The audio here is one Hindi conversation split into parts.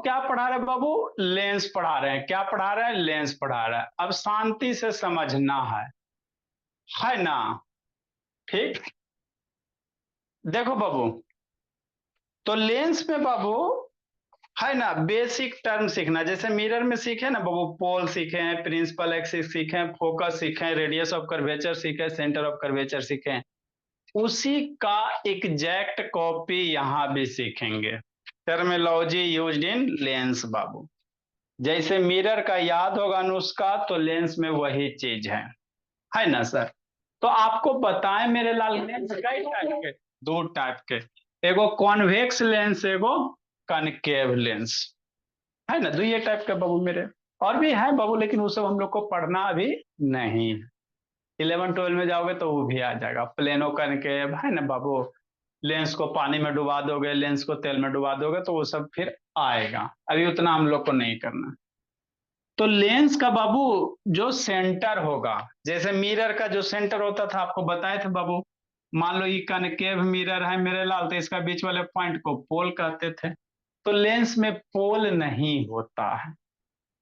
क्या पढ़ा रहे हैं बाबू? लेंस पढ़ा रहे हैं। क्या पढ़ा रहे हैं? लेंस पढ़ा रहे हैं। अब शांति से समझना है ना? ठीक। देखो बाबू, तो लेंस में बाबू है ना बेसिक टर्म सीखना। जैसे मिरर में सीखे ना बाबू, पोल सीखे हैं, प्रिंसिपल एक्सिस सीखे हैं, फोकस सीखे हैं, रेडियस ऑफ कर्वेचर सीखे, सेंटर ऑफ कर्वेचर सीखे हैं। उसी का एग्जैक्ट कॉपी यहां भी सीखेंगे। टर्मिनोलॉजी यूज्ड इन लेंस बाबू। जैसे मिरर का याद होगा नुस्खा, तो लेंस में वही चीज है ना सर? तो आपको बताएं मेरे लाल, लेंस कई टाइप के? दो टाइप के, एगो कॉन्वेक्स लेंस, एगो कनकेव लेंस, है ना? दो ये टाइप के बाबू मेरे। और भी है बाबू, लेकिन वो सब हम लोग को पढ़ना अभी नहीं है। 11 12 में जाओगे तो वो भी आ जाएगा। प्लेनो कनकेव है ना बाबू, लेंस को पानी में डुबा दोगे, लेंस को तेल में डुबा दोगे, तो वो सब फिर आएगा। अभी उतना हम लोग को नहीं करना। तो लेंस का बाबू जो सेंटर होगा, जैसे मिरर का जो सेंटर होता था आपको बताए थे बाबू। मान लो ये कनकेव मिरर है मेरे लाल, तो इसका बीच वाले पॉइंट को पोल कहते थे। तो लेंस में पोल नहीं होता है।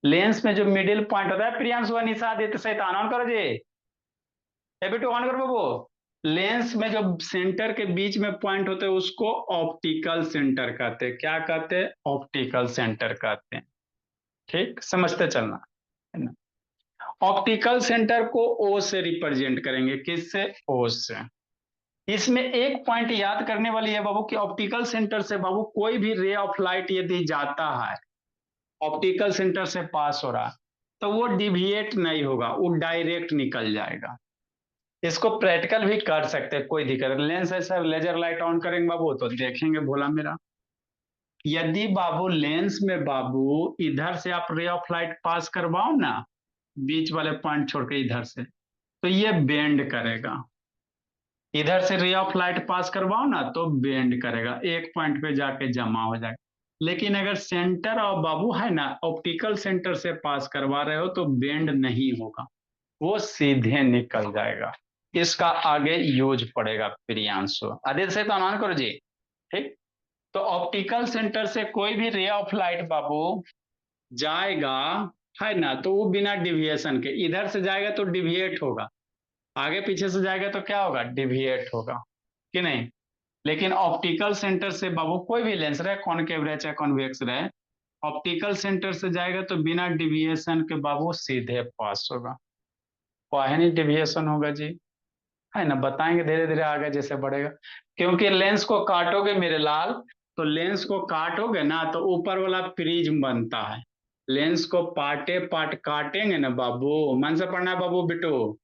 लेंस में जो मिडिल पॉइंट होता है, प्रियांशु निशा आदित्य शैतान ऑन करो जी, ए बेटू ऑन करो बाबू। लेंस में जो सेंटर के बीच में पॉइंट होते हैं उसको ऑप्टिकल सेंटर कहते हैं। क्या कहते हैं? ऑप्टिकल सेंटर कहते हैं। ठीक, समझते चलना है ना? ऑप्टिकल सेंटर को ओ से रिप्रेजेंट करेंगे। किससे? ओ से। इसमें एक पॉइंट याद करने वाली है बाबू कि ऑप्टिकल सेंटर से बाबू कोई भी रे ऑफ लाइट यदि जाता है, ऑप्टिकल सेंटर से पास हो रहा है, तो वो डिविएट नहीं होगा, वो डायरेक्ट निकल जाएगा। इसको प्रैक्टिकल भी कर सकते हैं, कोई दिक्कत नहीं। लेंस है सर, लेजर लाइट ऑन करेंगे बाबू तो देखेंगे भोला मेरा। यदि बाबू लेंस में बाबू इधर से आप रे ऑफ लाइट पास करवाओ ना, बीच वाले पॉइंट छोड़ के इधर से, तो ये बेंड करेगा। इधर से रे ऑफ लाइट पास करवाओ ना तो बेंड करेगा, एक पॉइंट पे जाके जमा हो जाएगा। लेकिन अगर सेंटर और बाबू है ना, ऑप्टिकल सेंटर से पास करवा रहे हो तो बेंड नहीं होगा, वो सीधे निकल जाएगा। इसका आगे यूज पड़ेगा प्रियांशु आदित्य से तो अनुमान करो जी। ठीक। तो ऑप्टिकल सेंटर से कोई भी रे ऑफ लाइट बाबू जाएगा, है ना, तो वो बिना डिविएशन के, इधर से जाएगा तो डिविएट होगा, आगे पीछे से जाएगा तो क्या होगा? डिविएट होगा कि नहीं? लेकिन ऑप्टिकल सेंटर से बाबू कोई भी लेंस रहे, कॉनकेव रहे चाहे कॉन्वेक्स रहे, ऑप्टिकल सेंटर से जाएगा तो बिना डिविएशन के बाबू सीधे पास होगा। काहे नहीं डिविएशन होगा जी? है ना, बताएंगे धीरे धीरे आगे जैसे बढ़ेगा। क्योंकि लेंस को काटोगे मेरे लाल, तो लेंस को काटोगे ना तो ऊपर वाला प्रिज्म बनता है। लेंस को पार्टे पार्ट काटेंगे ना बाबू, मन से पढ़ना है बाबू बिटू।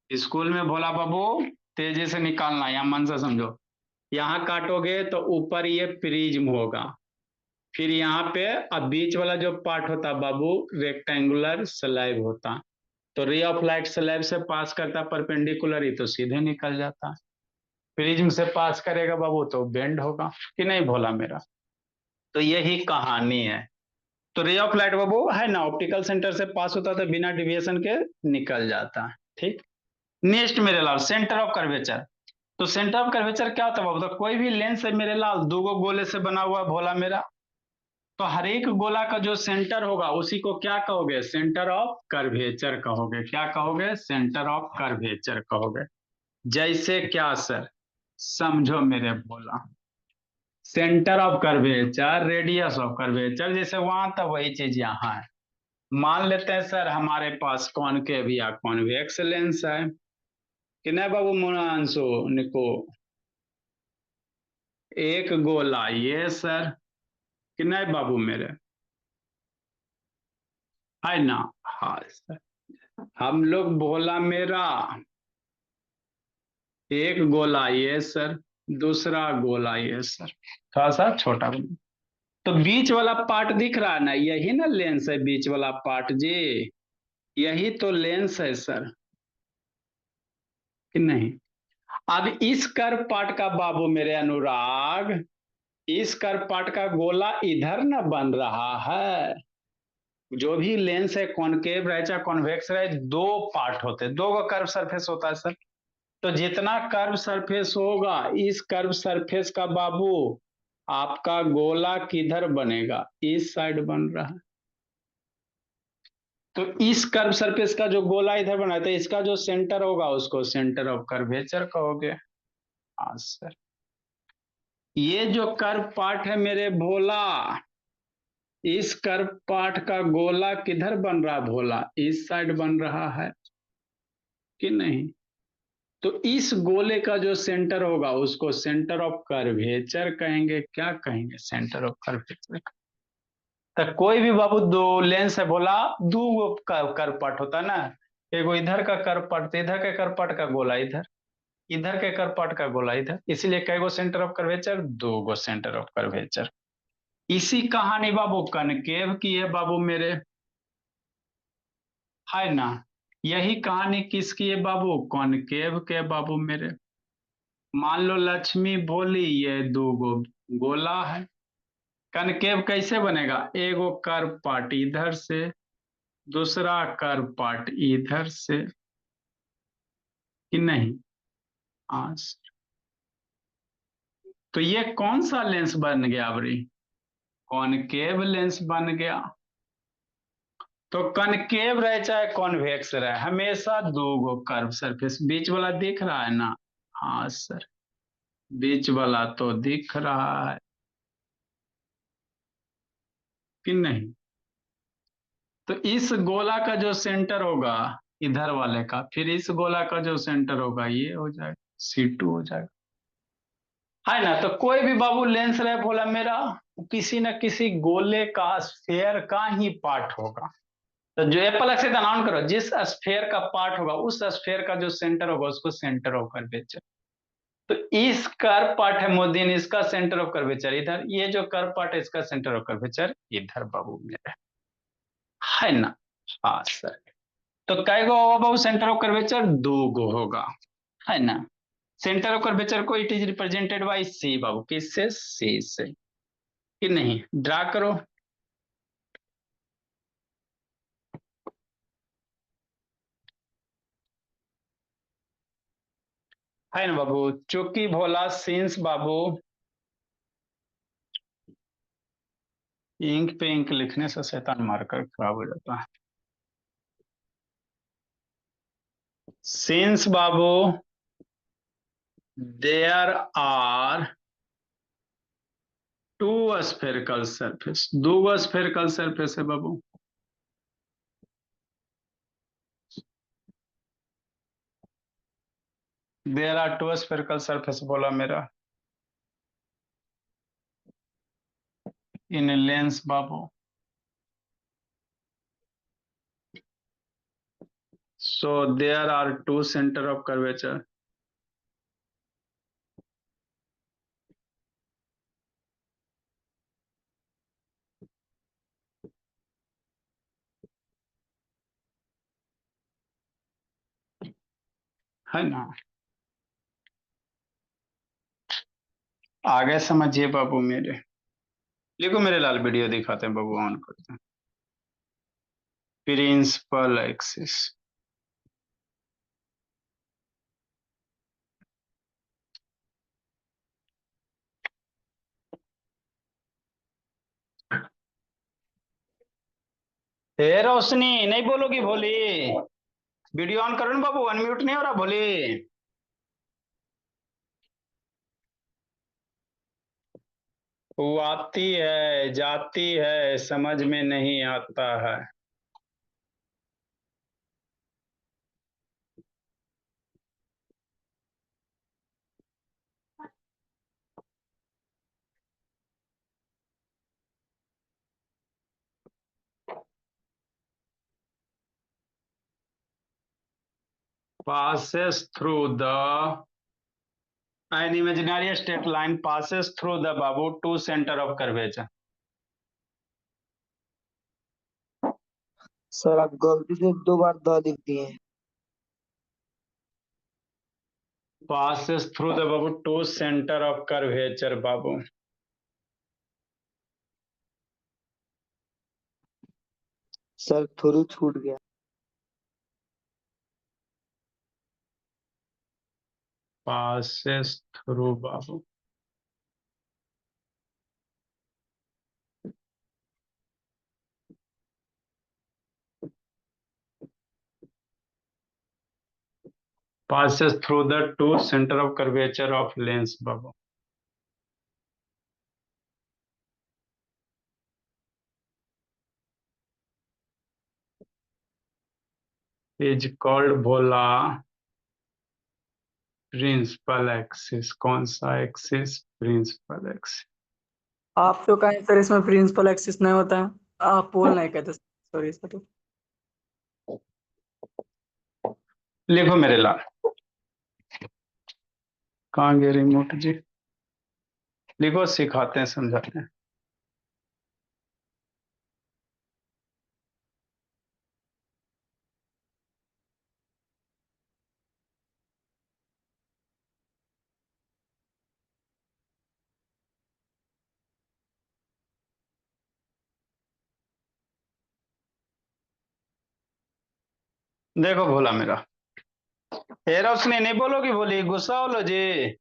स्कूल में भोला बाबू तेजी से निकालना, या मन से समझो। यहाँ काटोगे तो ऊपर ये प्रिज्म होगा, फिर यहाँ पे अब बीच वाला जो पार्ट होता बाबू रेक्टेंगुलर स्लैब होता। तो रे ऑफ लाइट स्लैब से पास करता परपेंडिकुलर ही तो सीधे निकल जाता। प्रिज्म से पास करेगा बाबू तो बेंड होगा कि नहीं भोला मेरा? तो यही कहानी है। तो रे ऑफ लाइट बाबू है ना, ऑप्टिकल सेंटर से पास होता तो बिना डिविएशन के निकल जाता। ठीक। नेक्स्ट मेरे लाल, सेंटर ऑफ कर्वेचर। तो सेंटर ऑफ कर्वेचर क्या होता है बाबू? तो कोई भी लेंस है मेरे लाल, दो गोले से बना हुआ भोला मेरा, तो हर एक गोला का जो सेंटर होगा उसी को क्या कहोगे? सेंटर ऑफ कर्वेचर कहोगे। क्या कहोगे? सेंटर ऑफ कर्वेचर कहोगे। जैसे क्या सर? समझो मेरे Bhola, centre of curvature, radius of curvature, जैसे वहां था वही चीज यहाँ है। मान लेते हैं सर हमारे पास कॉनकेव या कॉन्वेक्स लेंस है कि नहीं बाबू मुनांशु निको? एक गोला ये सर, कि नहीं बाबू मेरे? है ना? हाँ सर। हम लोग बोला मेरा, एक गोला ये सर, दूसरा गोला ये सर, थोड़ा सा छोटा गोला। तो बीच वाला पार्ट दिख रहा है ना, यही ना लेंस है, बीच वाला पार्ट जी, यही तो लेंस है सर, कि नहीं? अब इस कर्व पार्ट का बाबू मेरे अनुराग, इस कर्व पार्ट का गोला इधर ना बन रहा है। जो भी लेंस है, कॉनकेव रहे चाहे कॉन्वेक्स रहे, दो पार्ट होते हैं, दो कर्व सरफेस होता है सर। तो जितना कर्व सरफेस होगा, इस कर्व सरफेस का बाबू आपका गोला किधर बनेगा, इस साइड बन रहा है। तो इस कर्व सरफेस का जो गोला इधर बना है, तो इसका जो सेंटर होगा उसको सेंटर ऑफ कर्वेचर कहोगे। हाँ सर। ये जो कर्व पार्ट है मेरे भोला, इस कर्व पार्ट का गोला किधर बन रहा भोला, इस साइड बन रहा है कि नहीं। तो इस गोले का जो सेंटर होगा उसको सेंटर ऑफ कर्वेचर कहेंगे। क्या कहेंगे, सेंटर ऑफ कर्वेचर। तो कोई भी बाबू दो लेंस है बोला, दो कर्व पार्ट होता है ना। एगो इधर का कर्व पार्ट, इधर के कर्व पार्ट का गोला इधर, इधर के कर्व पार्ट का गोला इधर, इसीलिए कई गो सेंटर ऑफ कर्वेचर, दो गो सेंटर ऑफ कर्वेचर। इसी कहानी बाबू कनकेव की है बाबू मेरे, है ना। यही कहानी किसकी है बाबू, कॉनकेव के बाबू मेरे। मान लो लक्ष्मी बोली ये दो गो गोला है। कनकेव कैसे बनेगा, एगो कर्व पार्ट इधर से, दूसरा कर्व पार्ट इधर से, कि नहीं। हाँ। तो ये कौन सा लेंस बन गया अबरी, कॉनकेव लेंस बन गया। तो कनकेव रहे चाहे कॉन्वेक्स रहे, हमेशा दो गो कर्व सरफेस, बीच वाला दिख रहा है ना। हाँ सर, बीच वाला तो दिख रहा है कि नहीं। तो इस गोला का जो सेंटर होगा इधर वाले का, फिर इस गोला का जो सेंटर होगा ये हो जाएगा, C2 हो जाएगा, है ना। तो कोई भी बाबू लेंस रहे बोला मेरा, किसी न किसी गोले का स्फेयर का ही पार्ट होगा। तो जो एप्पल से नाउन करो, जिस स्फेयर का पार्ट होगा उस स्फेयर का जो सेंटर होगा उसको सेंटर ऑफ कर्वेचर। तो इस कर्व पार्ट है मोदीन, इसका सेंटर ऑफ कर्वेचर इधर, ये जो कर्व पार्ट है इसका सेंटर ऑफ कर्वेचर इधर बाबू मेरे, है ना। हाँ सर। तो कै गो होगा बाबू सेंटर ऑफ कर्वेचर, दो गो होगा, है ना। सेंटर ऑफ कर्वेचर को इट इज रिप्रेजेंटेड बाय सी बाबू, किससे, सी से, कि नहीं। ड्रा करो। है ना बाबू, चूंकि भोला सिंस बाबू, इंक पे इंक लिखने से शैतान मार्कर खराब हो जाता है। सिंस बाबू there are two spherical surface, दो स्फेरिकल सरफेस है बाबू। There are two spherical surface बोला मेरा इन लेंस बाबू। So there are two centre of curvature. है ना। आगे समझिए बाबू मेरे, लिखो मेरे लाल, वीडियो दिखाते हैं बाबू, ऑन करते हैं। प्रिंसिपल एक्सिस, हे रोशनी नहीं बोलोगी भोली, वीडियो ऑन करो ना बाबू, अनम्यूट नहीं हो रहा भोली। वो आती है जाती है समझ में नहीं आता है। passes through the an imaginary straight line passes through the babu to center of curvature। Sir आप गलती से 2 बार द लिख दिए हैं। passes through the babu to center of curvature बाबू। सर थोड़ी छूट गया। passes through बाबू। passes through the two center of curvature of lens बाबू। is called भोला प्रिंसिपल एक्सिस। कौन सा एक्सिस? Principal axis. आप तो कहें सर इसमें प्रिंसिपल एक्सिस नहीं होता है, आप पोल नहीं कहते सॉरी इसका तो। लिखो मेरे लाल। कहाँ गए रिमोट जी? लिखो, सिखाते हैं समझाते हैं। देखो भोला मेरा, हे रोशनी नहीं बोलोगी? बोली गुस्सा हो लो जी।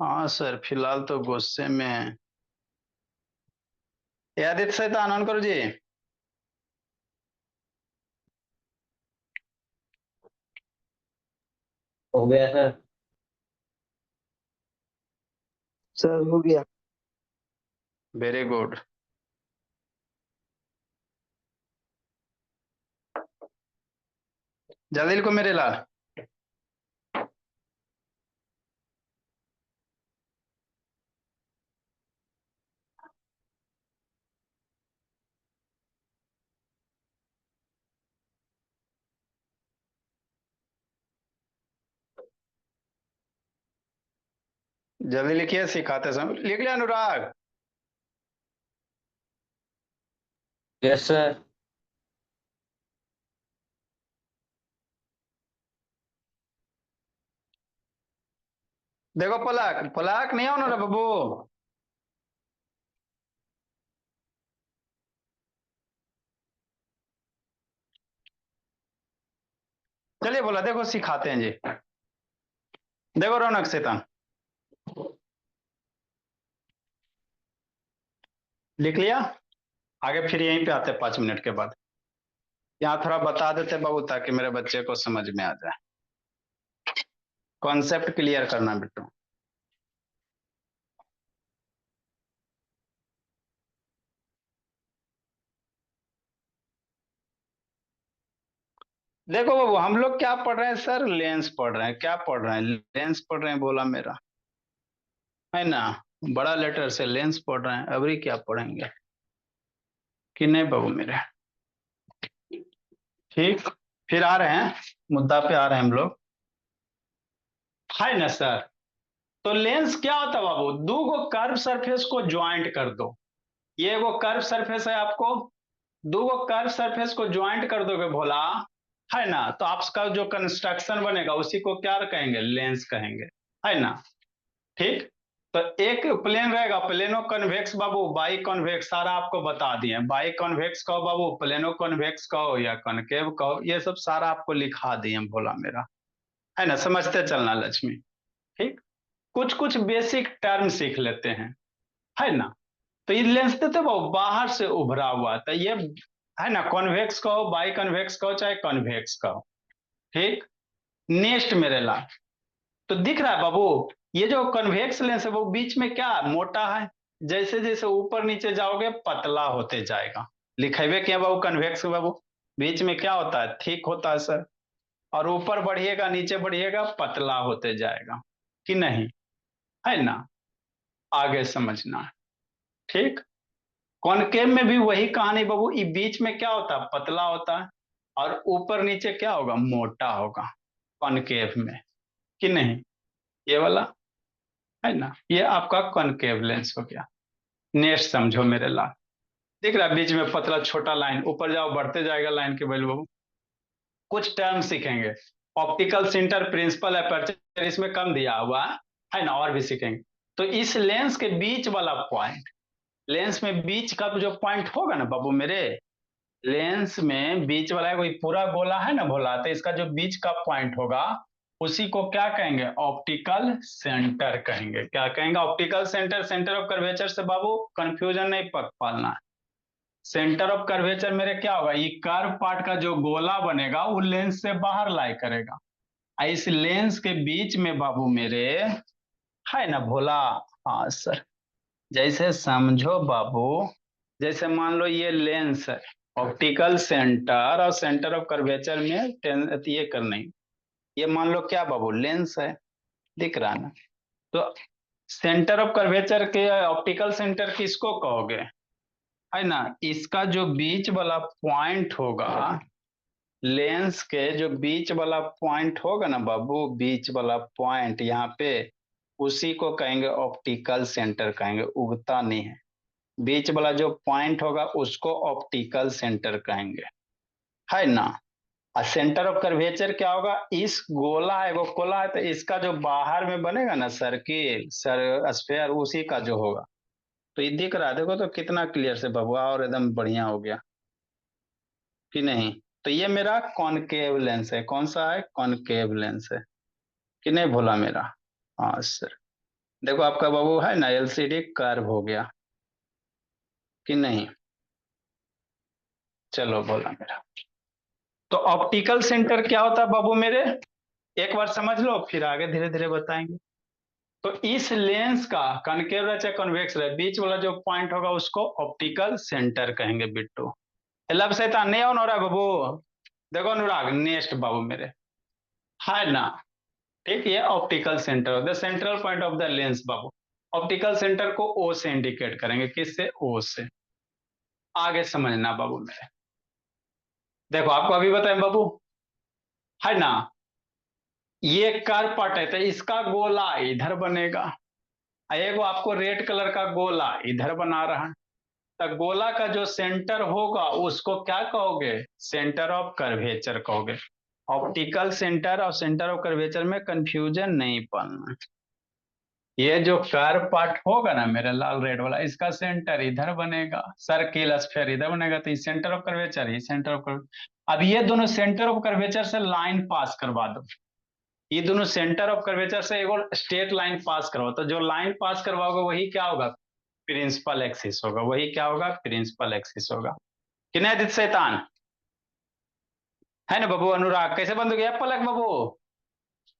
हाँ सर, फिलहाल तो गुस्से में है। आदित्य शैतान ऑन करो जी। हो गया सर। सर हो गया। Very good. जल्दी लिखो मेरे लाल। जल्दी लिखिए, सिखाते समय लिख लिया अनुराग? Yes sir. देखो पलक, पलक नहीं आओ ना रे बाबू। चलिए बोला, देखो सिखाते हैं जी। देखो रौनक शैतान, लिख लिया? आगे फिर यहीं पे आते 5 मिनट के बाद। यहाँ थोड़ा बता देते बाबू, ताकि मेरे बच्चे को समझ में आ जाए। कॉन्सेप्ट क्लियर करना बेटा। देखो बाबू, हम लोग क्या पढ़ रहे हैं सर? लेंस पढ़ रहे हैं। क्या पढ़ रहे हैं? लेंस पढ़ रहे हैं बोला मेरा, है ना? बड़ा लेटर से लेंस पढ़ रहे हैं। अभी क्या पढ़ेंगे कि नहीं बाबू मेरे? ठीक, फिर आ रहे हैं मुद्दा पे, आ रहे हैं हम लोग, है ना सर? तो लेंस क्या होता है बाबू? दो गो कर्व सरफेस को ज्वाइंट कर दो। ये वो कर्व सरफेस है, आपको दो गो कर्व सरफेस को ज्वाइंट कर दोगे भोला, है ना? तो आपका जो कंस्ट्रक्शन बनेगा उसी को क्या कहेंगे? लेंस कहेंगे, है ना? ठीक। तो एक प्लेन रहेगा, plano convex Babu, by convex, सारा आपको बता दिए। बाई कॉन्वेक्स कहो बाबू, प्लेनो कॉन्वेक्स कहो या कॉनकेव कहो, ये सब सारा आपको लिखा दिए भोला मेरा, है ना? समझते चलना लक्ष्मी। ठीक, कुछ कुछ बेसिक टर्म सीख लेते हैं, है ना? तो ये लेंस देते बाबू बाहर से उभरा हुआ, तो ये है ना, कॉन्वेक्स कहो, बाई कॉन्वेक्स कहो, चाहे कॉन्वेक्स कहो। ठीक, नेक्स्ट मेरे ला, तो दिख रहा है बाबू, ये जो कन्वेक्स लेंस है वो बीच में क्या मोटा है, जैसे जैसे ऊपर नीचे जाओगे पतला होते जाएगा। लिखेबे क्या बाबू? कन्वेक्स बाबू बीच में क्या होता है? थिक होता है सर। और ऊपर बढ़िएगा नीचे बढ़िएगा पतला होते जाएगा, कि नहीं? है ना? आगे समझना है। ठीक, कॉनकेव में भी वही कहानी बाबू, ये बीच में क्या होता है? पतला होता है, और ऊपर नीचे क्या होगा? मोटा होगा कॉनकेव में, कि नहीं? ये वाला, है ना? ये आपका कॉनकेव लेंस हो गया। नेक्स्ट समझो मेरे लाल, दिख रहा है बीच में पतला छोटा लाइन, ऊपर जाओ बढ़ते जाएगा लाइन के वैल्यू बाबू। कुछ टर्म सीखेंगे, ऑप्टिकल सेंटर, प्रिंसिपल अपर्चर, इसमें कम दिया हुआ है ना, और भी सीखेंगे। तो इस लेंस के बीच वाला पॉइंट, लेंस में बीच का जो पॉइंट होगा ना बाबू मेरे, लेंस में बीच वाला कोई पूरा गोला है ना भोला, तो इसका जो बीच का पॉइंट होगा उसी को क्या कहेंगे? ऑप्टिकल सेंटर कहेंगे। क्या कहेंगे? Optical centre. Centre of curvature से बाबू कंफ्यूजन नहीं पक पालना है। सेंटर ऑफ कर्वेचर मेरे क्या होगा? ये कर्व पार्ट का जो गोला बनेगा वो लेंस से बाहर लाई करेगा, इस लेंस के बीच में बाबू मेरे है ना भोला। हाँ सर, जैसे समझो बाबू, जैसे मान लो ये लेंस है, ऑप्टिकल सेंटर और सेंटर ऑफ कर्वेचर में ये करना, ये मान लो क्या बाबू लेंस है, दिख रहा ना। तो सेंटर ऑफ कर्वेचर के ऑप्टिकल सेंटर किसको कहोगे, है ना, इसका जो बीच वाला पॉइंट होगा, लेंस के जो बीच वाला पॉइंट होगा ना बाबू, बीच वाला पॉइंट यहाँ पे, उसी को कहेंगे ऑप्टिकल सेंटर कहेंगे, उगता नहीं है, बीच वाला जो पॉइंट होगा उसको ऑप्टिकल सेंटर कहेंगे, है ना। और सेंटर ऑफ कर्वेचर क्या होगा, इस गोला है, वो गोला है, तो इसका जो बाहर में बनेगा ना सर्किल सर स्फेयर, उसी का जो होगा। तो ये दिख रहा है, देखो तो कितना क्लियर से बबुआ, और एकदम बढ़िया हो गया कि नहीं। तो ये मेरा कॉनकेव लेंस है, कौन सा है, कॉनकेव लेंस है कि नहीं भोला मेरा। हाँ सर, देखो आपका बाबू है ना एलसीडी कर्व हो गया कि नहीं। चलो भोला मेरा, तो ऑप्टिकल सेंटर क्या होता है बाबू मेरे, एक बार समझ लो फिर आगे धीरे धीरे बताएंगे। तो इस लेंस का कनकेव रहे चाहे कन्वेक्स रहे, बीच वाला जो पॉइंट होगा उसको ऑप्टिकल सेंटर कहेंगे बिट्टू। लब शैतान नहीं हो रहा है बाबू। देखो अनुराग नेक्स्ट बाबू मेरे, है ना, ठीक, ये optical centre, the central point of the lens Babu. Optical centre को ओ से इंडिकेट करेंगे, किससे, ओ से। आगे समझना बाबू मेरे, देखो आपको अभी बताएं बाबू, है ना, ये कर पट है तो इसका गोला इधर बनेगा, एगो आपको रेड कलर का गोला इधर बना रहा है, तो गोला का जो सेंटर होगा उसको क्या कहोगे, सेंटर ऑफ कर्वेचर कहोगे। ऑप्टिकल सेंटर और सेंटर ऑफ कर्वेचर में कंफ्यूजन नहीं पालना। ये जो कर्व पार्ट होगा ना मेरा लाल रेड वाला, इसका सेंटर इधर बनेगा, सर्किल स्फीयर इधर बनेगा, तो centre of curvature he centre of curve. अब ये दोनों सेंटर ऑफ कर्वेचर से लाइन पास करवा दो, ये दोनों सेंटर ऑफ कर्वेचर से एक स्ट्रेट लाइन पास करवाओ, तो जो लाइन पास करवाओगे वही क्या होगा, प्रिंसिपल एक्सिस होगा, वही क्या होगा, प्रिंसिपल एक्सिस होगा कि नहीं आदित्य शैतान, है ना बाबू। अनुराग कैसे बंद हो गया पलक बाबू,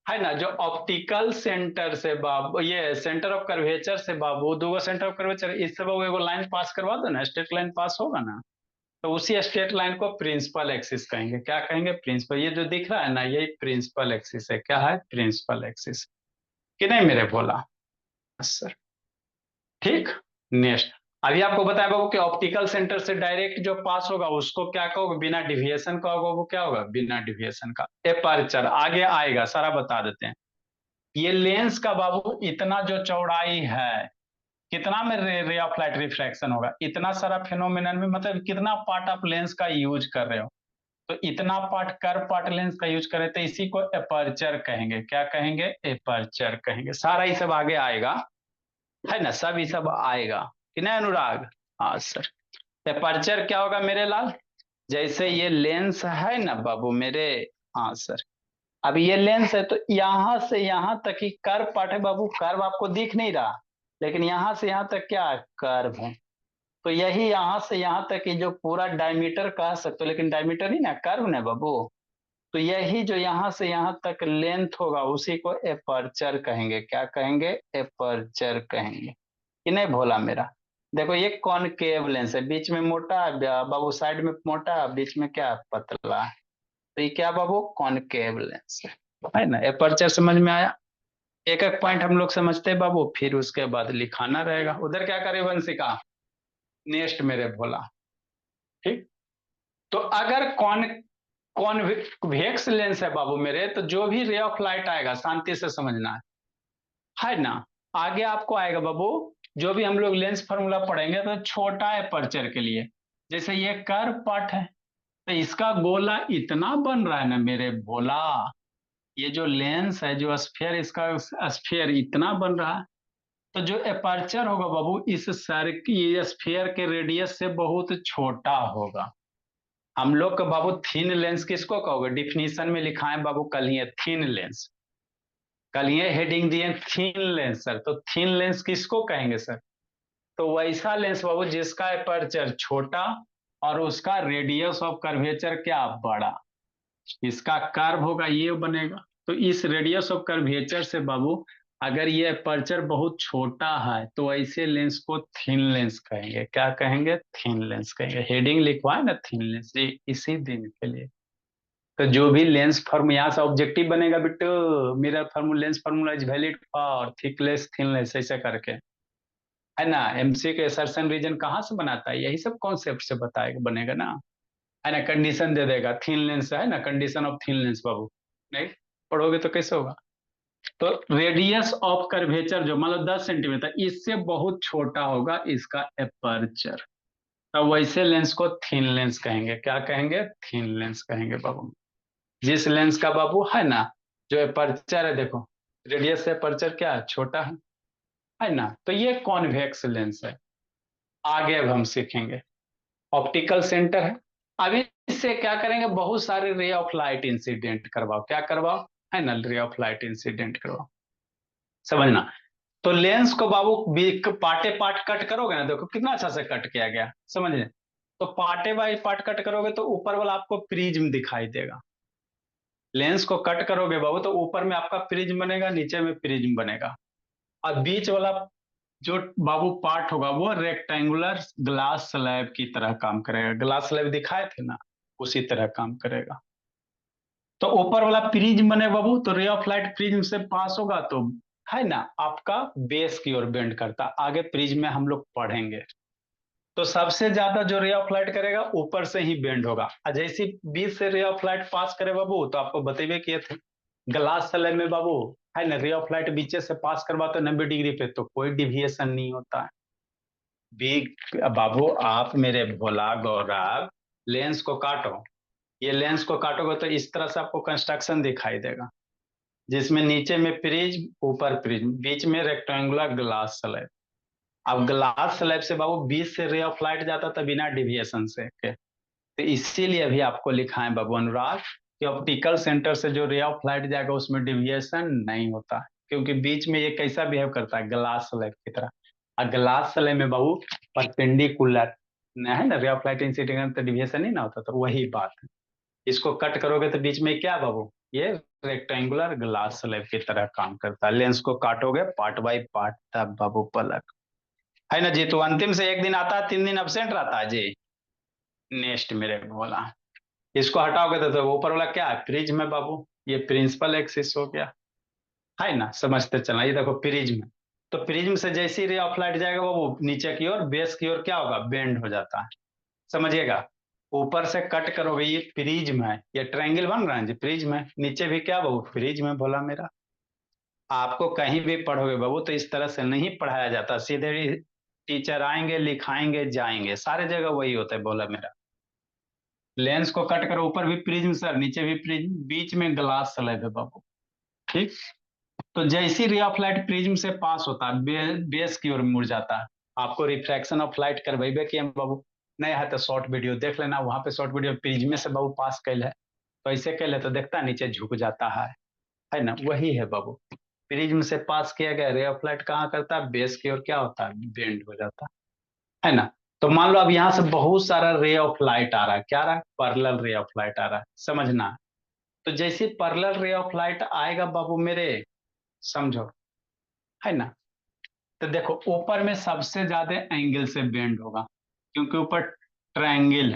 है ना, जो ऑप्टिकल सेंटर से बाबू, ये सेंटर ऑफ कर्वेचर से बाबू, दो सेंटर ऑफ कर्वेचर, इससे बाबू एगो लाइन पास करवा दो ना, स्ट्रेट लाइन पास होगा ना, तो उसी स्ट्रेट लाइन को प्रिंसिपल एक्सिस कहेंगे, क्या कहेंगे, प्रिंसिपल। ये जो दिख रहा है ना यही प्रिंसिपल एक्सिस है, क्या है, प्रिंसिपल एक्सिस कि नहीं मेरे बोला सर। ठीक, नेक्स्ट, अभी आपको बताया बाबू कि ऑप्टिकल सेंटर से डायरेक्ट जो पास होगा उसको क्या कहोगे, बिना डिविएशन का होगा, वो क्या होगा, बिना डिविएशन का एपर्चर। आगे आएगा सारा बता देते हैं। ये लेंस का बाबू इतना जो चौड़ाई है, कितना में रे ऑफ लाइट रिफ्रैक्शन होगा, इतना सारा फिनोमिनन में, मतलब कितना पार्ट आप लेंस का यूज कर रहे हो, तो इतना पार्ट कर पार्ट लेंस का यूज करें, तो इसी को एपर्चर कहेंगे, क्या कहेंगे, एपर्चर कहेंगे। सारा ये सब आगे आएगा, है ना, सब ये सब आएगा कि नहीं अनुराग। हाँ सर, एपर्चर क्या होगा मेरे लाल, जैसे ये लेंस है ना बाबू मेरे। हाँ सर, अब ये लेंस है तो यहां से यहां तक ही कर्व पार्ट है बाबू, कर्व आपको दिख नहीं रहा, लेकिन यहां से यहां तक क्या है, कर्व है। तो यही यहां से यहां तक की जो पूरा डायमीटर कह सकते हो, लेकिन डायमीटर नहीं ना, कर्व ना बाबू। तो यही जो यहां से यहां तक लेंथ होगा उसी को एपर्चर कहेंगे, क्या कहेंगे, एपर्चर कहेंगे कि नहीं भोला मेरा। देखो ये कॉनकेव लेंस है, बीच में मोटा है बाबू, साइड में मोटा, बीच में क्या पतला है, तो ये क्या बाबू, कॉनकेव लेंस है ना। एपर्चर समझ में आया, एक एक पॉइंट हम लोग समझते हैं बाबू, फिर उसके बाद लिखाना रहेगा। उधर क्या करे वंशिका, नेक्स्ट मेरे भोला, ठीक। तो अगर कॉन्वेक्स लेंस है बाबू मेरे, तो जो भी रे ऑफ लाइट आएगा शांति से समझना है ना। आगे आपको आएगा बाबू, जो भी हम लोग लेंस फार्मूला पढ़ेंगे तो छोटा एपर्चर के लिए, जैसे ये कर्व पार्ट है, तो इसका गोला इतना बन रहा है ना मेरे भोला, ये जो लेंस है जो स्फीयर, इसका स्फीयर इतना बन रहा है, तो जो एपर्चर होगा बाबू इस सर्किल स्फीयर के रेडियस से बहुत छोटा होगा। हम लोग का बाबू थीन लेंस किसको कहोगे, डिफिनीशन में लिखा है बाबू कल ही थीन लेंस, कल ये हेडिंग दिए थीन लेंस सर, तो थीन लेंस किसको कहेंगे सर, तो वैसा लेंस बाबू जिसका एपर्चर छोटा और उसका रेडियस ऑफ कर्वेचर क्या बड़ा, इसका कर्व होगा ये बनेगा, तो इस रेडियस ऑफ कर्वेचर से बाबू अगर ये अपर्चर बहुत छोटा है तो ऐसे लेंस को थिन लेंस कहेंगे। क्या कहेंगे? थिन लेंस कहेंगे। हेडिंग लिखवाए ना थिन लेंस, ये इसी दिन के लिए। तो जो भी लेंस फॉर्म यहाँ से ऑब्जेक्टिव बनेगा Bittu, mirror formula lens formula is valid for thick lens thin lens, ऐसे करके, है ना। एमसी के असर्शन रीजन कहाँ से बनाता है? यही सब कॉन्सेप्ट से बताएगा, बनेगा ना, है ना। कंडीशन दे देगा थिन लेंस है ना, कंडीशन ऑफ थिन लेंस बाबू, नहीं पढ़ोगे तो कैसे होगा। तो रेडियस ऑफ कर्वेचर जो मान लो 10 सेंटीमीटर, इससे बहुत छोटा होगा इसका एपर्चर, तो वैसे लेंस को थिन लेंस कहेंगे। क्या कहेंगे? थिन लेंस कहेंगे बाबू। जिस लेंस का बाबू है ना जो एपर्चर है, देखो रेडियस से एपर्चर क्या है? छोटा है ना। तो ये कॉन्वेक्स लेंस है। आगे अब हम सीखेंगे ऑप्टिकल सेंटर है। अभी इससे क्या करेंगे? बहुत सारे रे ऑफ लाइट इंसिडेंट करवाओ। क्या करवाओ? है ना, रे ऑफ लाइट इंसिडेंट करवाओ, समझना। तो लेंस को बाबू पार्टे पार्ट कट करोगे ना, देखो कितना अच्छा से कट किया गया, समझे। तो पार्टे बाई पार्ट कट करोगे तो ऊपर वाला आपको प्रिज्म दिखाई देगा। लेंस को कट करोगे बाबू तो ऊपर में आपका प्रिज्म बनेगा, नीचे में प्रिज्म बनेगा, और बीच वाला जो बाबू पार्ट होगा वो रेक्टेंगुलर ग्लास स्लैब की तरह काम करेगा। ग्लास स्लैब दिखाए थे ना, उसी तरह काम करेगा। तो ऊपर वाला प्रिज्म बने बाबू, तो रे ऑफ लाइट प्रिज्म से पास होगा तो है ना आपका बेस की ओर बेंड करता। आगे प्रिज्म में हम लोग पढ़ेंगे। तो सबसे ज्यादा जो रे ऑफ लाइट करेगा ऊपर से ही बेंड होगा। जैसे बीच से रे ऑफ लाइट पास करे बाबू, तो आपको बतेबे किए थे ग्लास स्लैब में बाबू, है ना, रे ऑफ लाइट बीच से पास करवाते 90 डिग्री पे तो कोई डिविएशन नहीं होता है। भी बाबू आप मेरे भोला गौरव, लेंस को काटो, ये लेंस को काटोगे तो इस तरह से आपको कंस्ट्रक्शन दिखाई देगा, जिसमें नीचे में प्रिज्म, ऊपर प्रिज्म, बीच में रेक्टेंगुलर ग्लास स्लैब। अब ग्लास स्लैब से बाबू बीच से रे ऑफ लाइट जाता था बिना डिविएशन से के। तो इसीलिए अभी आपको लिखा है बाबू अनुराग कि ऑप्टिकल सेंटर से जो रे ऑफ लाइट जाएगा उसमें डिविएशन नहीं होता, क्योंकि बीच में ये कैसा बिहेव करता है? ग्लास स्लैब की तरह। और ग्लास स्लैब में बाबू परपेंडिकुलर है ना, रे ऑफ लाइट इंसिडेंट तो डिविएशन नहीं ना होता, तो वही बात है। इसको कट करोगे तो बीच में क्या बाबू? ये रेक्टेंगुलर ग्लास स्लैब की तरह काम करता है। लेंस को काटोगे पार्ट बाई पार्ट, तब बाबू पलक, है ना जी। तो अंतिम से एक दिन आता है, 3 दिन अब्सेंट रहता है जी। नेक्स्ट मेरे बोला, इसको हटाओगे तो ऊपर वाला क्या है? प्रिज्म है बाबू, ये प्रिंसिपल एक्सिस हो गया, है ना। समझते चलना, ये देखो प्रिज्म। तो प्रिज्म से जैसे ही रे ऑफ लाइट जाएगा वो नीचे की ओर, बेस की ओर क्या होगा? बेंड हो जाता है, समझिएगा। ऊपर से कट करोगे, ये प्रिज्म है, ये ट्रायंगल बन रहा है जी, प्रिज्म है। नीचे भी क्या बाबू? प्रिज्म है, बोला मेरा। आपको कहीं भी पढ़ोगे बाबू तो इस तरह से नहीं पढ़ाया जाता, सीधे टीचर आएंगे लिखाएंगे जाएंगे, सारे जगह वही होता है, बोला मेरा। लेंस को कट करो, ऊपर भी प्रिज्म सर, नीचे भी प्रिज्म, बीच में ग्लास स्लैब है बाबू, ठीक। तो जैसी रे ऑफ लाइट प्रिज्म से पास होता है बेस की ओर मुड़ जाता है। आपको रिफ्रैक्शन ऑफ लाइट करवेबे किए बाबू, नहीं है तो शॉर्ट वीडियो देख लेना, वहां पे शॉर्ट वीडियो प्रिज्म से बाबू पास कैल है, तो ऐसे कैल है तो देखता नीचे झुक जाता है ना, वही है बाबू। प्रिज्म से पास किया गया रे ऑफ लाइट कहाँ करता है? बेस की ओर क्या होता है? बेंड हो जाता है ना। तो मान लो अब यहाँ से बहुत सारा रे ऑफ लाइट आ रहा है, क्या आ रहा है? पैरेलल रे ऑफ लाइट आ रहा है, समझना। तो जैसे पैरेलल रे ऑफ लाइट आएगा बाबू मेरे, समझो, है ना। तो देखो ऊपर में सबसे ज्यादा एंगल से बेंड होगा, क्योंकि ऊपर ट्रायंगल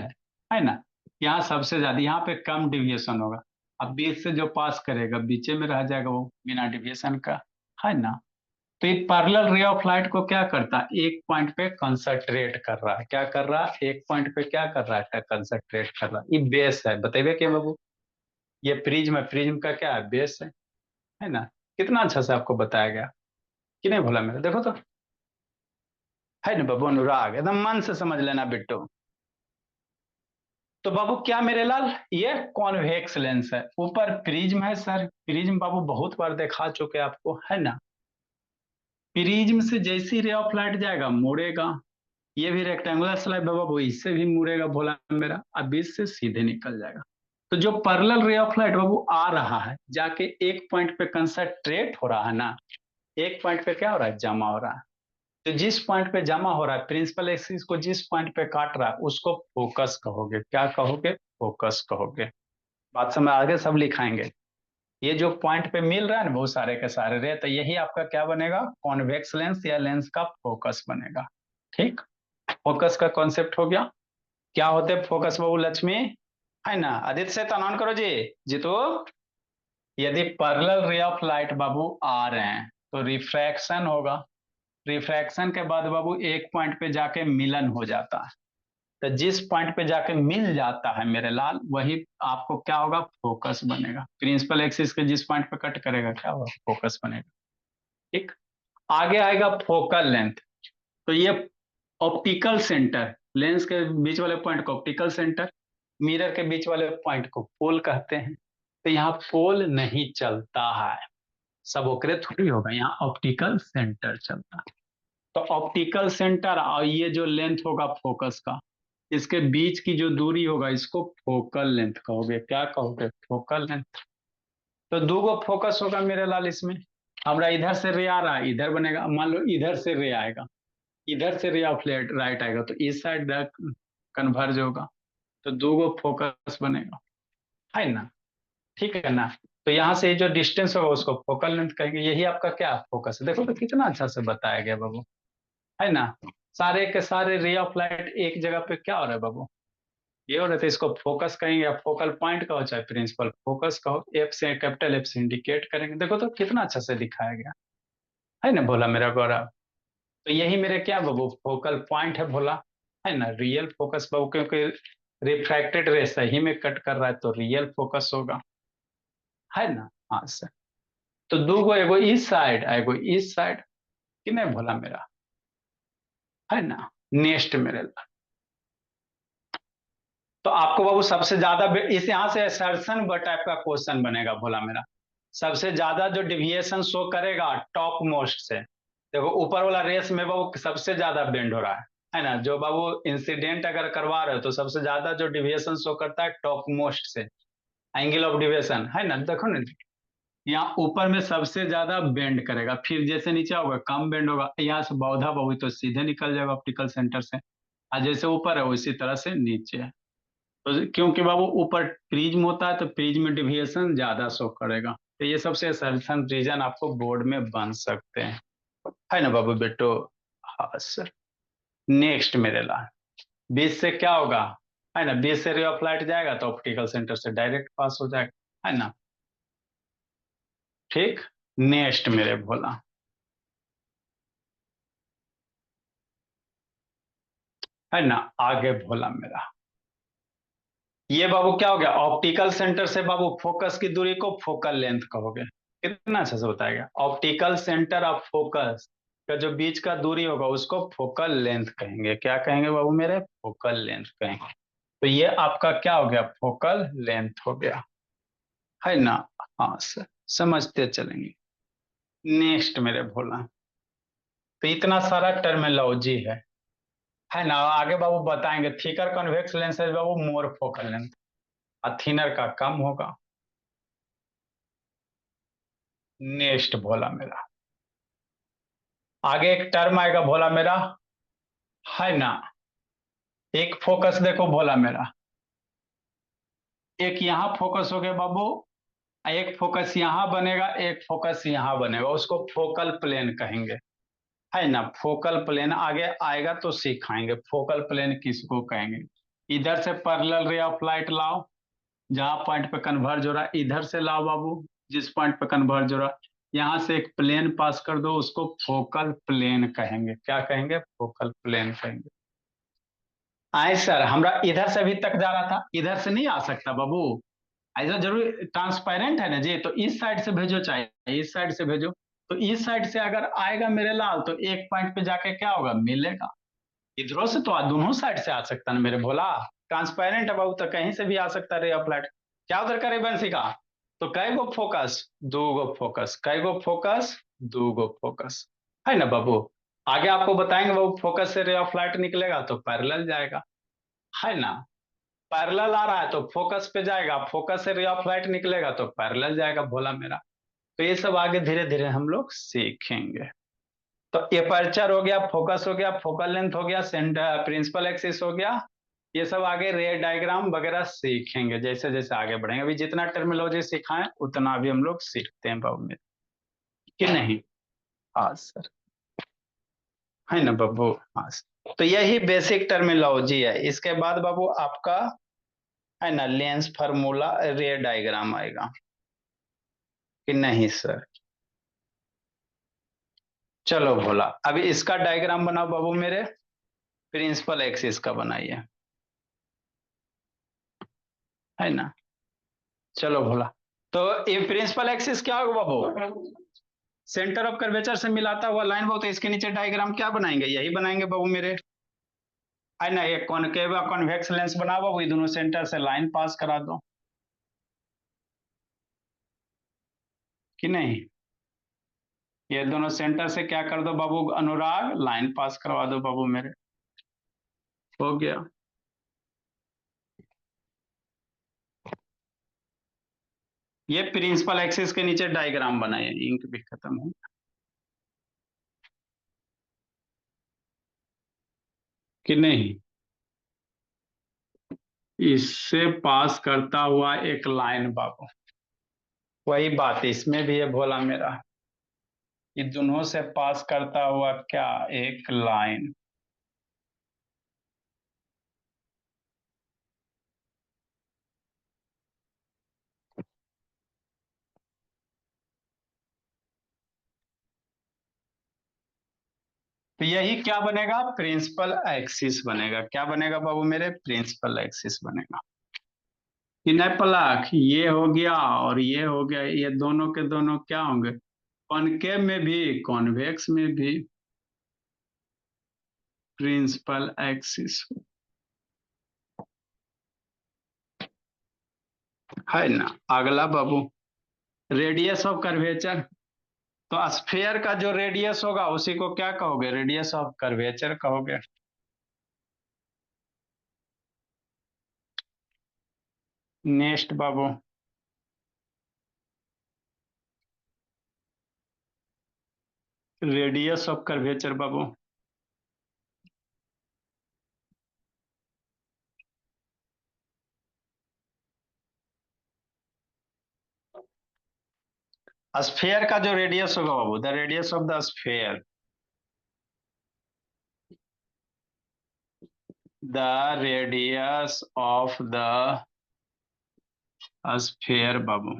है ना। यहाँ सबसे ज्यादा, यहाँ पे कम डिविएशन होगा। अब बीच से जो पास करेगा बीचे में रह जाएगा वो, बिना डिविएशन का, है ना। तो ये पैरेलल रे ऑफ लाइट को क्या करता है? एक पॉइंट पे कंसंट्रेट कर रहा है। क्या कर रहा है? एक पॉइंट पे क्या कर रहा है? कंसंट्रेट कर रहा है। ये बेस है, बताइए क्या बाबू? ये प्रिज्म है, प्रिज्म का क्या है? बेस है ना। कितना अच्छा से आपको बताया गया कि नहीं भोला मेरा, देखो तो, है ना बाबू अनुराग, एकदम मन से समझ लेना बिट्टू। तो बाबू क्या मेरे लाल, ये कॉन्वेक्स लेंस है, ऊपर प्रिज्म है सर। प्रिज्म बाबू बहुत बार दिखा चुके आपको, है ना। प्रिज्म से जैसी रे ऑफ लाइट जाएगा मुड़ेगा, ये भी रेक्टेंगुलर स्लैब है बाबू, इससे भी मुड़ेगा भोला मेरा, अब इससे सीधे निकल जाएगा। तो जो पैरेलल रे ऑफ लाइट बाबू आ रहा है, जाके एक पॉइंट पे कंसंट्रेट हो रहा है ना, एक पॉइंट पे क्या हो रहा है? जमा हो रहा है। तो जिस पॉइंट पे जमा हो रहा है, प्रिंसिपल एक्सिस को जिस पॉइंट पे काट रहा है उसको फोकस कहोगे। क्या कहोगे? फोकस कहोगे। बात समझ आगे सब लिखाएंगे। ये जो पॉइंट पे मिल रहा है ना बहुत सारे के सारे रे, तो यही आपका क्या बनेगा, कॉन्वेक्स लेंस या लेंस का फोकस बनेगा। ठीक, फोकस का कॉन्सेप्ट हो गया। क्या होते हैं फोकस बाबू लक्ष्मी, है ना। आदित्य से तनान करो जी। जीतू, यदि पैरेलल रे ऑफ लाइट बाबू आ रहे हैं तो रिफ्रैक्शन होगा। रिफ्रैक्शन के बाद बाबू एक पॉइंट पे जाके मिलन हो जाता है। तो जिस पॉइंट पे जाके मिल जाता है मेरे लाल, वही आपको क्या होगा, फोकस बनेगा। प्रिंसिपल एक्सिस के जिस पॉइंट पे कट करेगा क्या होगा, फोकस बनेगा। ठीक, आगे आएगा फोकल लेंथ। तो ये ऑप्टिकल सेंटर, लेंस के बीच वाले पॉइंट को ऑप्टिकल सेंटर, मिरर के बीच वाले पॉइंट को पोल कहते हैं। तो यहाँ पोल नहीं चलता है, सब ओकरे थोड़ी होगा, यहाँ ऑप्टिकल सेंटर चलता है। तो ऑप्टिकल सेंटर और ये जो लेंथ होगा फोकस का, इसके बीच की जो दूरी होगा इसको फोकल लेंथ कहोगे। क्या कहोगे, फोकल लेंथ। तो दो गो फोकस होगा मेरे लाल इसमें। हमारा इधर से रे आ रहा है, इधर बनेगा, मान लो इधर से रे आएगा, इधर से रे ऑफ राइट आएगा, तो इस साइड कन्वर्ज होगा, तो दो गो फोकस बनेगा, है ना। ठीक है ना। तो यहाँ से जो डिस्टेंस होगा उसको फोकल लेंथ कहेंगे। यही आपका क्या फोकस है। देखो तो कितना अच्छा से बताया गया बाबू, है ना। सारे के सारे रे ऑफ लाइट एक जगह पे क्या हो रहा है बाबू, ये हो रहा है। तो इसको फोकस कहेंगे, या फोकल पॉइंट कहो चाहे प्रिंसिपल फोकस कहो। एफ से, कैपिटल एफ से इंडिकेट करेंगे। देखो तो कितना अच्छा से दिखाया गया, है ना भोला मेरा गौरव। तो यही मेरे क्या बाबू फोकल पॉइंट है भोला, है ना। रियल फोकस बाबू, क्योंकि रिफ्रैक्टेड रे सही में कट कर रहा है तो रियल फोकस होगा, है ना। हाँ सर। तो दो गो, एगो इस साइड एगो इस साइड, कि नहीं भोला मेरा, है ना। नेक्स्ट मेरे, तो आपको बाबू सबसे ज्यादा इस यहाँ से असर्शन टाइप का क्वेश्चन बनेगा भोला मेरा। सबसे ज्यादा जो डिविएशन शो करेगा टॉप मोस्ट से, देखो ऊपर वाला रेस में बाबू सबसे ज्यादा बेंड हो रहा है ना। जो बाबू इंसिडेंट अगर करवा रहे हो तो सबसे ज्यादा जो डिविएशन शो करता है टॉप मोस्ट से, एंगल ऑफ डिविएशन, है ना। देखो ना, यहाँ ऊपर में सबसे ज्यादा बेंड करेगा, फिर जैसे नीचे होगा कम बेंड होगा। यहाँ से बौधा बाबू तो सीधे निकल जाएगा ऑप्टिकल सेंटर से, और जैसे ऊपर है उसी तरह से नीचे है। तो क्योंकि बाबू ऊपर प्रिज्म होता है तो प्रिज्म में डिविएशन ज्यादा शो करेगा। तो ये सबसे असर्शन रीजन आपको बोर्ड में बन सकते हैं, है ना बाबू बेटो। हाँ सर। नेक्स्ट मेरे ला, बीच से क्या होगा, है ना। बीच से रे ऑफ लाइट जाएगा तो ऑप्टिकल सेंटर से डायरेक्ट पास हो जाएगा, है ना। ठीक, नेक्स्ट मेरे भोला, है ना। आगे भोला मेरा, ये बाबू क्या हो गया, ऑप्टिकल सेंटर से बाबू फोकस की दूरी को फोकल लेंथ कहोगे। कितना अच्छा से बताएगा। ऑप्टिकल सेंटर ऑफ फोकस का जो बीच का दूरी होगा उसको फोकल लेंथ कहेंगे। क्या कहेंगे बाबू मेरे, फोकल लेंथ कहेंगे। तो ये आपका क्या हो गया, फोकल लेंथ हो गया, है ना। हाँ सर, समझते चलेंगे। नेक्स्ट मेरे भोला, तो इतना सारा टर्मिनोलॉजी है ना। आगे बाबू बताएंगे थिकर कन्वेक्स लेंस है बाबू मोर फोकल लेंथ, और थिनर का कम होगा। नेक्स्ट भोला मेरा, आगे एक टर्म आएगा भोला मेरा, है ना। एक फोकस देखो भोला मेरा, एक यहाँ फोकस हो गया बाबू, एक फोकस यहाँ बनेगा, एक फोकस यहाँ बनेगा, उसको फोकल प्लेन कहेंगे, है ना। फोकल प्लेन आगे आएगा तो सिखाएंगे फोकल प्लेन किसको कहेंगे। इधर से पैरेलल रे ऑफ लाइट लाओ, जहां पॉइंट पे कन्वर्ज हो रहा है इधर से लाओ बाबू, जिस पॉइंट पे कन्वर्ज हो रहा है यहां से एक प्लेन पास कर दो, उसको फोकल प्लेन कहेंगे। क्या कहेंगे, फोकल प्लेन कहेंगे। आए सर, हमरा इधर से भी तक जा रहा था, इधर से नहीं आ सकता बाबू, ऐसा जरूर ट्रांसपेरेंट है ना जी। तो इस साइड से भेजो चाहे इस साइड से भेजो, तो इस साइड से अगर आएगा मेरे लाल तो एक पॉइंट पे जाके क्या होगा, मिलेगा। इधरों से तो दोनों साइड से आ सकता है ना मेरे भोला, ट्रांसपेरेंट है बाबू, तो कहीं से भी आ सकता है रे ऑफ लाइट। क्या उधर करे बंसी का, तो कै गो फोकस, दो गो फोकस, कै गो फोकस, दो गो फोकस, है ना बाबू। आगे आपको बताएंगे बाबू, फोकस से रे ऑफ लाइट निकलेगा तो पैरेलल जाएगा, है ना। पैरेलल आ रहा है तो फोकस पे जाएगा, फोकस से रे ऑफ लाइट निकलेगा तो पैरेलल जाएगा भोला मेरा। तो ये सब आगे धीरे धीरे हम लोग सीखेंगे। तो एपर्चर हो गया, फोकस हो गया, फोकल लेंथ हो गया, सेंटर प्रिंसिपल एक्सिस हो गया, ये सब आगे रे डायग्राम वगैरह सीखेंगे जैसे जैसे आगे बढ़ेंगे। अभी जितना टर्मिनोलॉजी सिखाएं उतना भी हम लोग सीखते हैं बाबू मेरे, कि नहीं? हाँ सर, है ना बाबू? हाँ सर। तो यही बेसिक टर्मिनोलॉजी है। इसके बाद बाबू आपका है ना लेंस फार्मूला रे डायग्राम आएगा, कि नहीं सर? चलो भोला, अभी इसका डायग्राम बनाओ बाबू मेरे, प्रिंसिपल एक्सिस का बनाइए, है ना? चलो भोला, तो ये प्रिंसिपल एक्सिस क्या होगा बाबू? सेंटर ऑफ कर्वेचर से मिलाता हुआ लाइन बाबू, तो इसके नीचे डायग्राम क्या बनाएंगे? यही बनाएंगे बाबू मेरे, है ना? एक कॉनकेव कॉन्वेक्स लेंस बनाओ बाबू, ये दोनों सेंटर से लाइन पास करा दो, कि नहीं? ये दोनों सेंटर से क्या कर दो बाबू अनुराग, लाइन पास करवा दो बाबू मेरे, हो गया। ये प्रिंसिपल एक्सिस के नीचे डायग्राम बनाए, इंक भी खत्म हो, कि नहीं? इससे पास करता हुआ एक लाइन बाबू, वही बात इसमें भी है भोला मेरा, ये दोनों से पास करता हुआ क्या, एक लाइन। तो यही क्या बनेगा? प्रिंसिपल एक्सिस बनेगा। क्या बनेगा बाबू मेरे? प्रिंसिपल एक्सिस बनेगा, कि नहीं पलक? ये हो गया और ये हो गया, ये दोनों के दोनों क्या होंगे? कॉनकेव में भी कॉन्वेक्स में भी प्रिंसिपल एक्सिस, है ना? अगला बाबू रेडियस ऑफ कर्वेचर, तो स्फीयर का जो रेडियस होगा उसी को क्या कहोगे? रेडियस ऑफ कर्वेचर कहोगे। नेक्स्ट बाबू, रेडियस ऑफ कर्वेचर बाबू, स्फीयर का जो रेडियस होगा बाबू, the radius of the sphere, the radius of the sphere बाबू,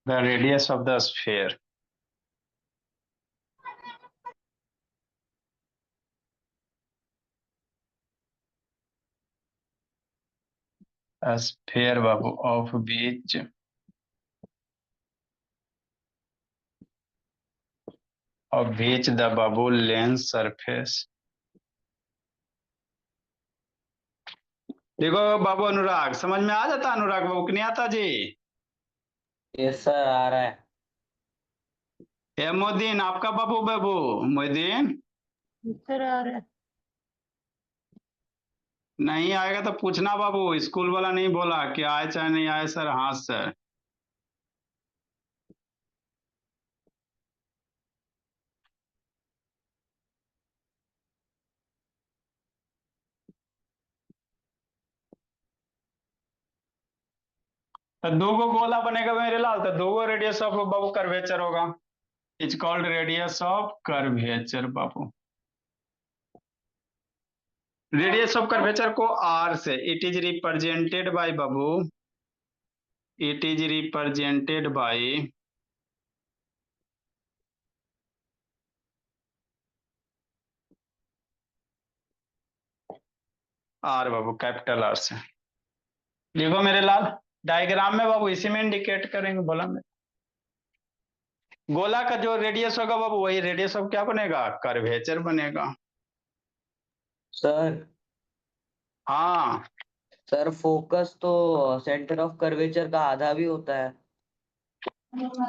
the radius of the sphere, sphere बाबू ऑफ बीच, और बीच द बाबू लेंस सरफेस। देखो बाबू अनुराग, समझ में आ जाता अनुराग बाबू कि नहीं आता जी? यस सर आ रहा है। ए मोदीन, आपका बाबू बाबू मोदीन, सर आ रहा है। नहीं आएगा तो पूछना बाबू, स्कूल वाला नहीं बोला कि आए चाहे नहीं आए सर, हाँ सर। तो दो गो गोला बनेगा मेरे लाल, तो दो गो रेडियस ऑफ बाबू कर्वेचर होगा, is called radius of curvature बाबू। रेडियस ऑफ कर्वेचर को आर से, इट इज रिप्रेजेंटेड बाय बाबू, it is represented by R बाबू, कैपिटल आर से। लिखो मेरे लाल, डायग्राम में बाबू इसी में इंडिकेट करेंगे, बोला मैं। गोला का जो रेडियस होगा बाबू, वही रेडियस ऑफ क्या बनेगा? कर्वेचर बनेगा। सर हाँ सर फोकस तो सेंटर ऑफ कर्वेचर का आधा भी होता है।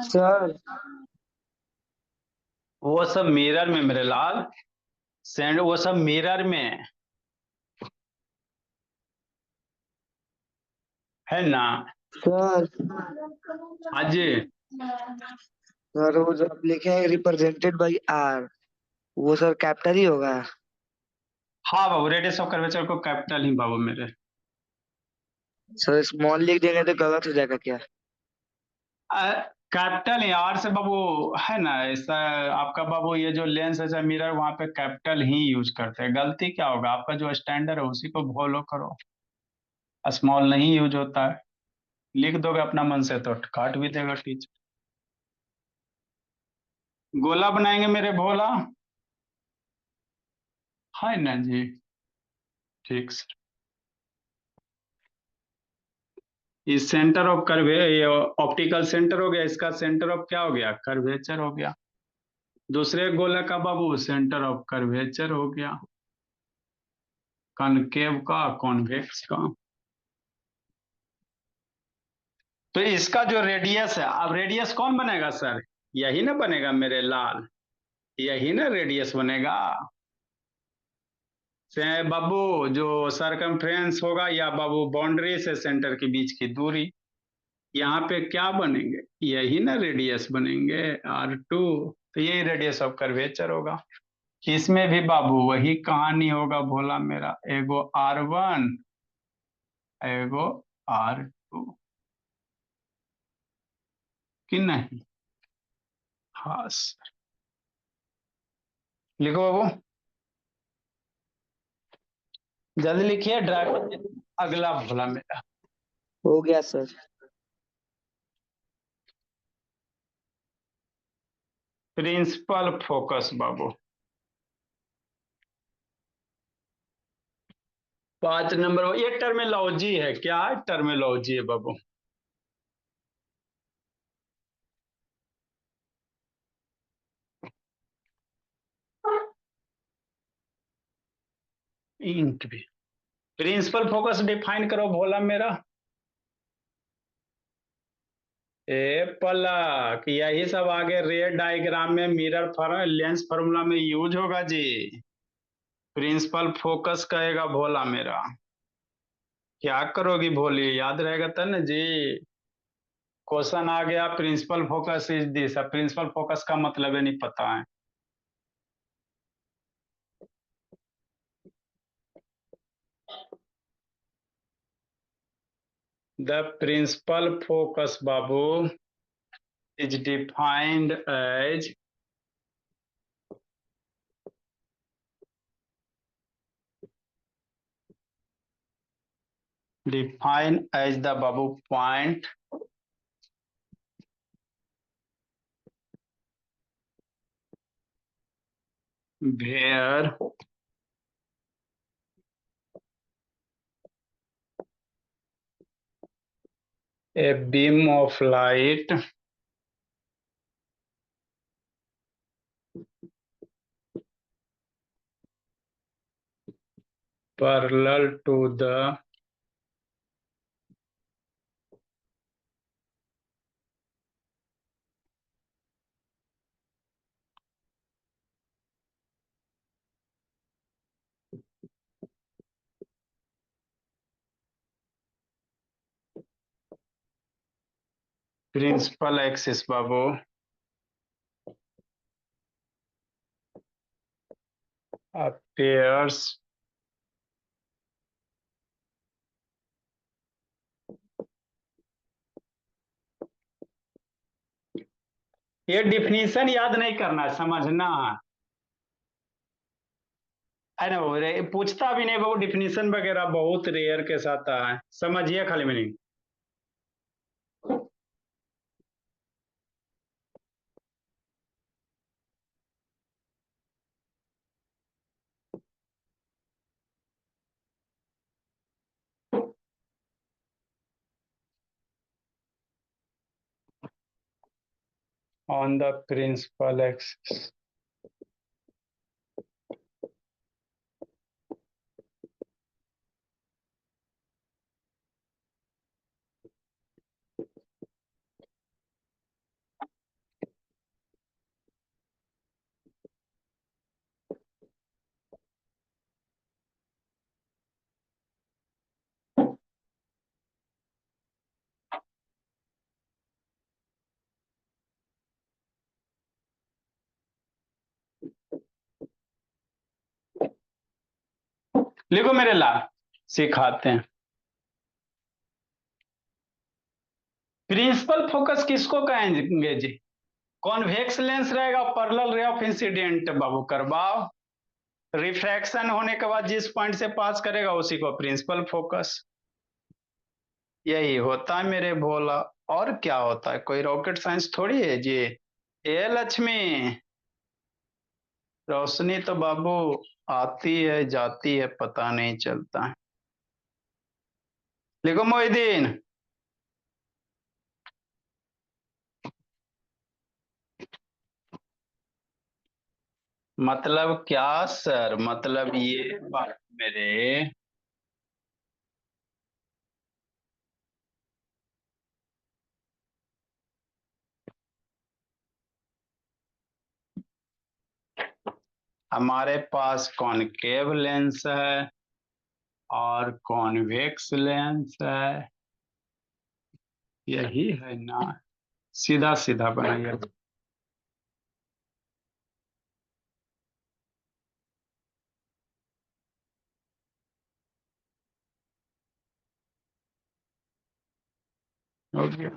सर वो सब मिरर में मेरे लाल, सेंड वो सब मिरर में, है ना? सर हाँ जी। सर वो जो आप लिखे हैं रिप्रेजेंटेड बाई आर, वो सर कैपिटल ही होगा। हाँ बाबू, रेडियस ऑफ कर्वेचर को कैपिटल ही बाबू मेरे। सर स्मॉल लिख देंगे तो गलत हो जाएगा क्या? कैपिटल है आर से बाबू, है ना ऐसा। आपका बाबू ये जो लेंस है चाहे मिरर, वहां पे कैपिटल ही यूज करते हैं। गलती क्या होगा, आपका जो स्टैंडर्ड है उसी को फॉलो करो। स्मॉल नहीं यूज होता है। लिख दोगे अपना मन से तो काट भी देगा टीचर। गोला बनाएंगे मेरे भोला, है ना जी। ठीक सर। ये सेंटर ऑफ कर्वे, ये ऑप्टिकल सेंटर हो गया, इसका सेंटर ऑफ क्या हो गया, कर्वेचर हो गया। दूसरे गोला का बाबू सेंटर ऑफ कर्वेचर हो गया, कनकेव का कॉन्वेक्स का। तो इसका जो रेडियस है, अब रेडियस कौन बनेगा सर, यही ना बनेगा मेरे लाल, यही ना रेडियस बनेगा। से बाबू जो सरकमफ्रेंस होगा या बाबू बाउंड्री से सेंटर के बीच की दूरी, यहाँ पे क्या बनेंगे, यही ना रेडियस बनेंगे, R2। तो यही रेडियस ऑफ कर्वेचर होगा। इसमें भी बाबू वही कहानी होगा भोला मेरा, एगो R1 एगो R2, कि नहीं। हाँ सर। लिखो बाबू, जल्दी लिखिए ड्राइवर। अगला भोला मेरा, हो गया सर। प्रिंसिपल फोकस बाबू। 5 नंबर, ये टर्मिनोलॉजी है, क्या है टर्मिनोलॉजी है बाबू। इंक भी। प्रिंसिपल फोकस डिफाइन करो भोला मेरा। ए पलक, यही सब आगे रेड डायग्राम में मिरर लेंस फार्मूला में यूज होगा जी। प्रिंसिपल फोकस कहेगा भोला मेरा। क्या करोगी भोली, याद रहेगा तब ना जी। क्वेश्चन आ गया प्रिंसिपल फोकस इज दिस, अब प्रिंसिपल फोकस का मतलब ही नहीं पता है। The principal focus, Babu, is defined as the Babu point where a beam of light parallel to the principal axis, Babu, appears ये डिफिनीशन याद नहीं करना है, समझना है ना। वो पूछता भी नहीं बाबू, डिफिनीशन वगैरह बहुत रेयर के साथ है, समझिए खाली meaning. On the principal axis, लिखो मेरे ला, सिखाते हैं। प्रिंसिपल फोकस किसको कहेंगे जी? कॉन्वेक्स लेंस रहेगा, पैरेलल रे ऑफ इंसिडेंट बाबू करवाओ। रिफ्रैक्शन होने के बाद जिस पॉइंट से पास करेगा उसी को प्रिंसिपल फोकस। यही होता है मेरे भोला, और क्या होता है? कोई रॉकेट साइंस थोड़ी है जी। ए लक्ष्मी, रोशनी तो बाबू आती है जाती है, पता नहीं चलता है। लिखो मोहिदीन। मतलब क्या सर? मतलब ये बात मेरे, हमारे पास कॉनकेव लेंस है और कॉन्वेक्स लेंस है, यही है ना? सीधा सीधा बनाइए। हो गया।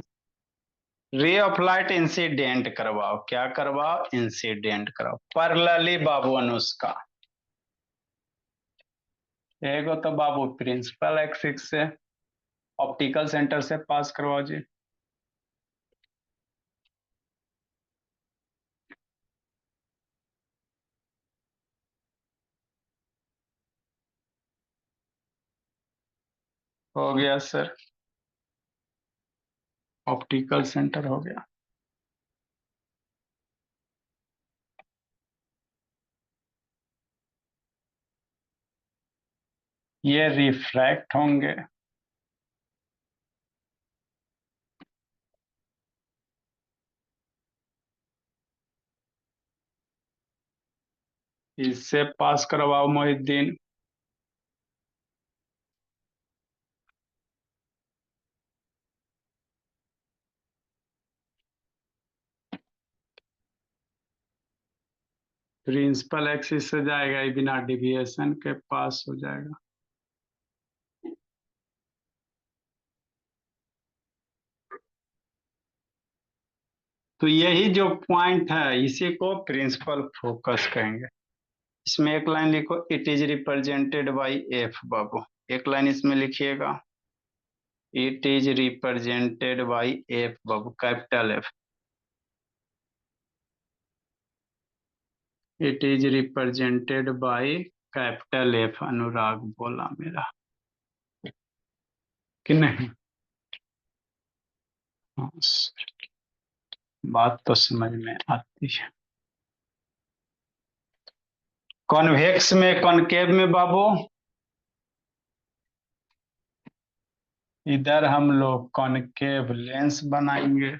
रे ऑफ लाइट इंसिडेंट करवाओ, क्या करवाओ? इंसिडेंट कराओ परलली बाबू अनुष्का। एगो तो बाबू प्रिंसिपल एक्सिस से ऑप्टिकल सेंटर से पास करवाओ जी। हो गया सर, ऑप्टिकल सेंटर हो गया। ये रिफ्रैक्ट होंगे, इससे पास करवाओ मोहिद्दीन। प्रिंसिपल एक्सिस से जाएगा, ये बिना डिविएशन के पास हो जाएगा। तो यही जो पॉइंट है इसी को प्रिंसिपल फोकस कहेंगे। इसमें एक लाइन लिखो, it is represented by F Babu. एक लाइन इसमें लिखिएगा, it is represented by F Babu, capital F. It is represented by capital F, Anurag बोला मेरा कि नहीं? हाँ, बात तो समझ में आती है। कॉन्वेक्स में, कॉनकेव में बाबू, इधर हम लोग कॉनकेव लेंस बनाएंगे।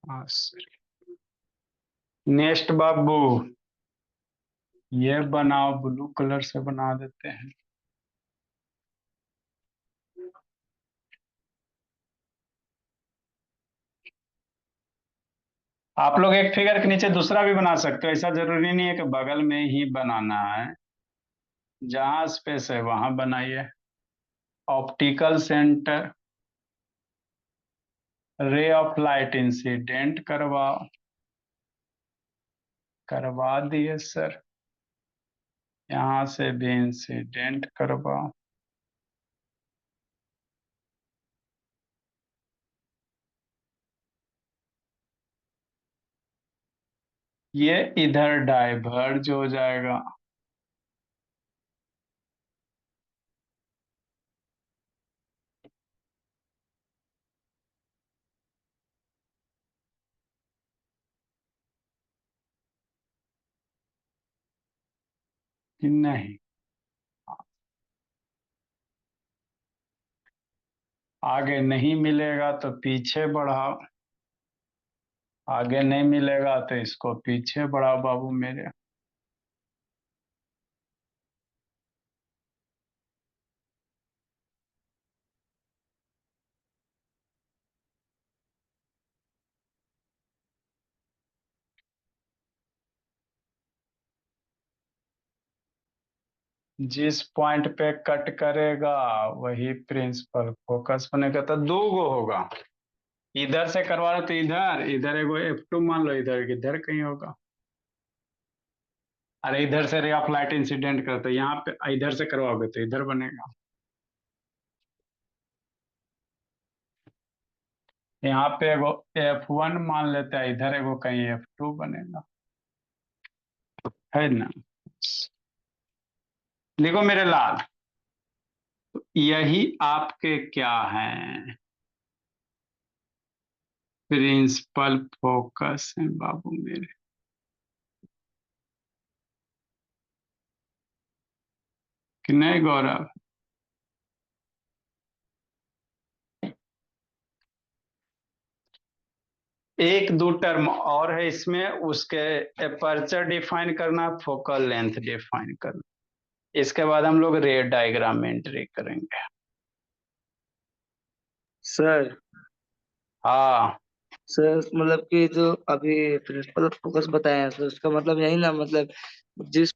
हाँ, नेक्स्ट बाबू, ये बनाओ, ब्लू कलर से बना देते हैं। आप लोग एक फिगर के नीचे दूसरा भी बना सकते हो, ऐसा जरूरी नहीं है कि बगल में ही बनाना है। जहां स्पेस है वहां बनाइए। Optical centre, ray of light incident करवाओ, करवा दिए सर। यहाँ से भी इंसिडेंट करवाओ। ये इधर डाइवर्ज हो जाएगा कि नहीं? आगे नहीं मिलेगा तो पीछे बढ़ाओ। आगे नहीं मिलेगा तो इसको पीछे बढ़ाओ बाबू मेरे। जिस पॉइंट पे कट करेगा वही प्रिंसिपल फोकस बनेगा। तो दो गो होगा, इधर से करवा रहे तो इधर, इधर एगो F2 मान लो, इधर इधर कहीं होगा। अरे इधर से रे ऑफ लाइट इंसिडेंट करते, यहाँ पे इधर से करवाओगे तो इधर बनेगा। यहाँ पे एगो F1 मान लेते हैं, इधर एगो कहीं F2 बनेगा, है ना। देखो मेरे लाल, यही आपके क्या है, प्रिंसिपल फोकस है बाबू मेरे। कि नहीं गौरव? एक दो टर्म और है इसमें, उसके अपर्चर डिफाइन करना, फोकल लेंथ डिफाइन करना, इसके बाद हम लोग रे डायग्राम में एंट्री करेंगे। सर हाँ सर मतलब कि जो अभी प्रिंसिपल फोकस बताया है, तो उसका मतलब यही ना, मतलब जिस